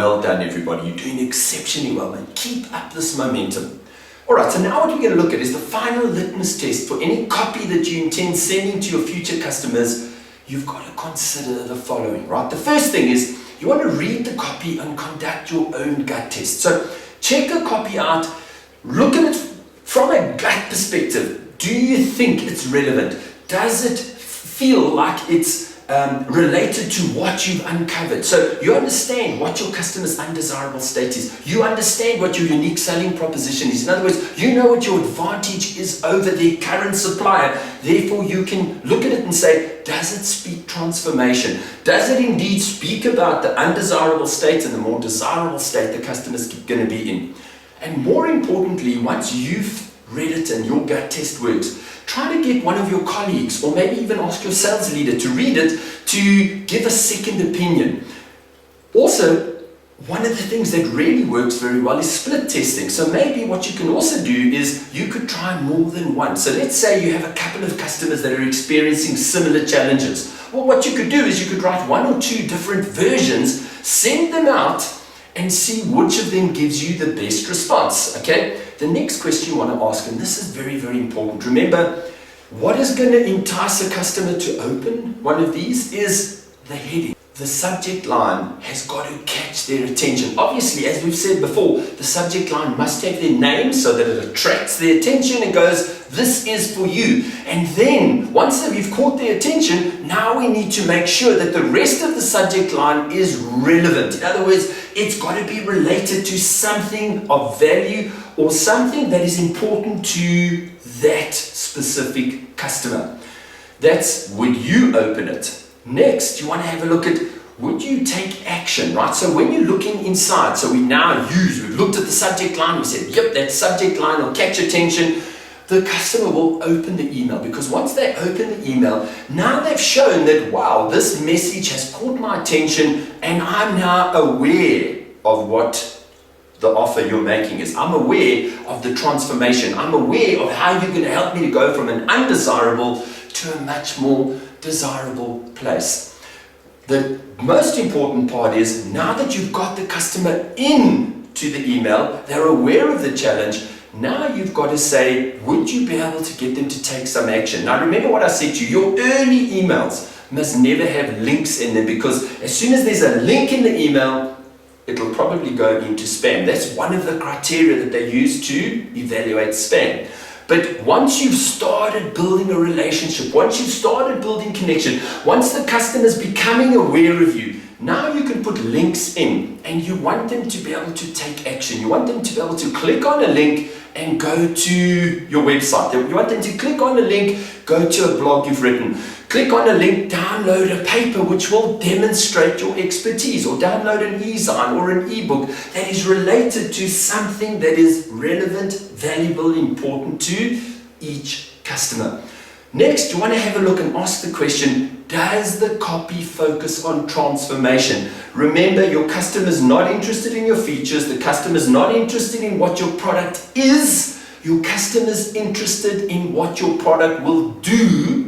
Well done, everybody. You're doing exceptionally well, man. Keep up this momentum. All right, so now what we're going to look at is the final litmus test for any copy that you intend sending to your future customers. You've got to consider the following, right? The first thing is you want to read the copy and conduct your own gut test. So check a copy out, look at it from a gut perspective. Do you think it's relevant? Does it feel like it's related to what you've uncovered? So you understand what your customer's undesirable state is. You understand what your unique selling proposition is. In other words, you know what your advantage is over their current supplier. Therefore, you can look at it and say, does it speak transformation? Does it indeed speak about the undesirable state and the more desirable state the customer's going to be in? And more importantly, once you've read it and your gut test works, try to get one of your colleagues or maybe even ask your sales leader to read it to give a second opinion. Also, one of the things that really works very well is split testing. So maybe what you can also do is you could try more than one. So let's say you have a couple of customers that are experiencing similar challenges. Well, what you could do is you could write one or two different versions, send them out, and see which of them gives you the best response, okay? The next question you want to ask, and this is very, very important. Remember, what is going to entice a customer to open one of these is the heading. The subject line has got to catch their attention. Obviously, as we've said before, the subject line must have their name so that it attracts their attention and goes, this is for you. And then, once that we've caught their attention, now we need to make sure that the rest of the subject line is relevant. In other words, it's got to be related to something of value or something that is important to that specific customer. That's when you open it. Next, you want to have a look at, would you take action, right? So when you're looking inside, so we've looked at the subject line, we said, yep, that subject line will catch attention. The customer will open the email, because once they open the email, now they've shown that, wow, this message has caught my attention and I'm now aware of what the offer you're making is. I'm aware of the transformation. I'm aware of how you're going to help me to go from an undesirable to a much more desirable place. The most important part is now that you've got the customer into the email, they're aware of the challenge. Now you've got to say, would you be able to get them to take some action? Now remember what I said to you, your early emails must never have links in them, because as soon as there's a link in the email, it'll probably go into spam. That's one of the criteria that they use to evaluate spam. But once you've started building a relationship, once you've started building connection, once the customer's becoming aware of you, now you can put links in, and you want them to be able to take action. You want them to be able to click on a link and go to your website. You want them to click on a link, go to a blog you've written. Click on a link, download a paper which will demonstrate your expertise, or download an e-sign or an e-book that is related to something that is relevant, valuable, important to each customer. Next, you want to have a look and ask the question, does the copy focus on transformation? Remember, your customer's not interested in your features, the customer's not interested in what your product is, your customer's interested in what your product will do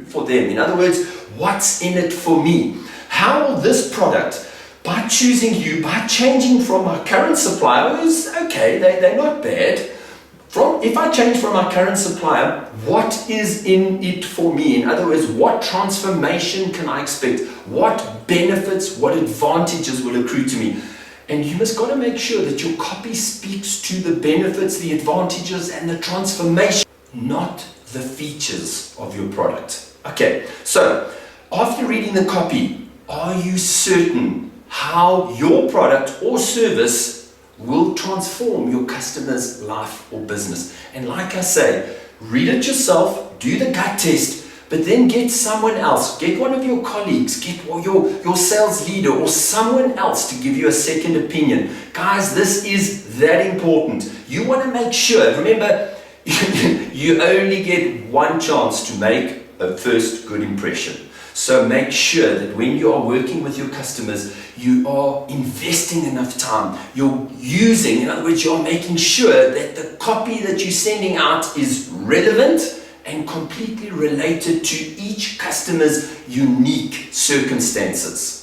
for them. In other words, what's in it for me? How will this product, by choosing you, by changing from my current supplier, who's okay, they're not bad, if I change from my current supplier, what is in it for me? In other words, what transformation can I expect? What benefits, what advantages will accrue to me? And you must got to make sure that your copy speaks to the benefits, the advantages, and the transformation, not the features of your product. Okay, so after reading the copy, are you certain how your product or service will transform your customer's life or business? And like I say, read it yourself, do the gut test, but then get someone else, get one of your colleagues, get your sales leader or someone else to give you a second opinion. Guys, this is that important. You want to make sure, remember, you only get one chance to make a first good impression. So make sure that when you are working with your customers, you are investing enough time. You're using, in other words, you're making sure that the copy that you're sending out is relevant and completely related to each customer's unique circumstances.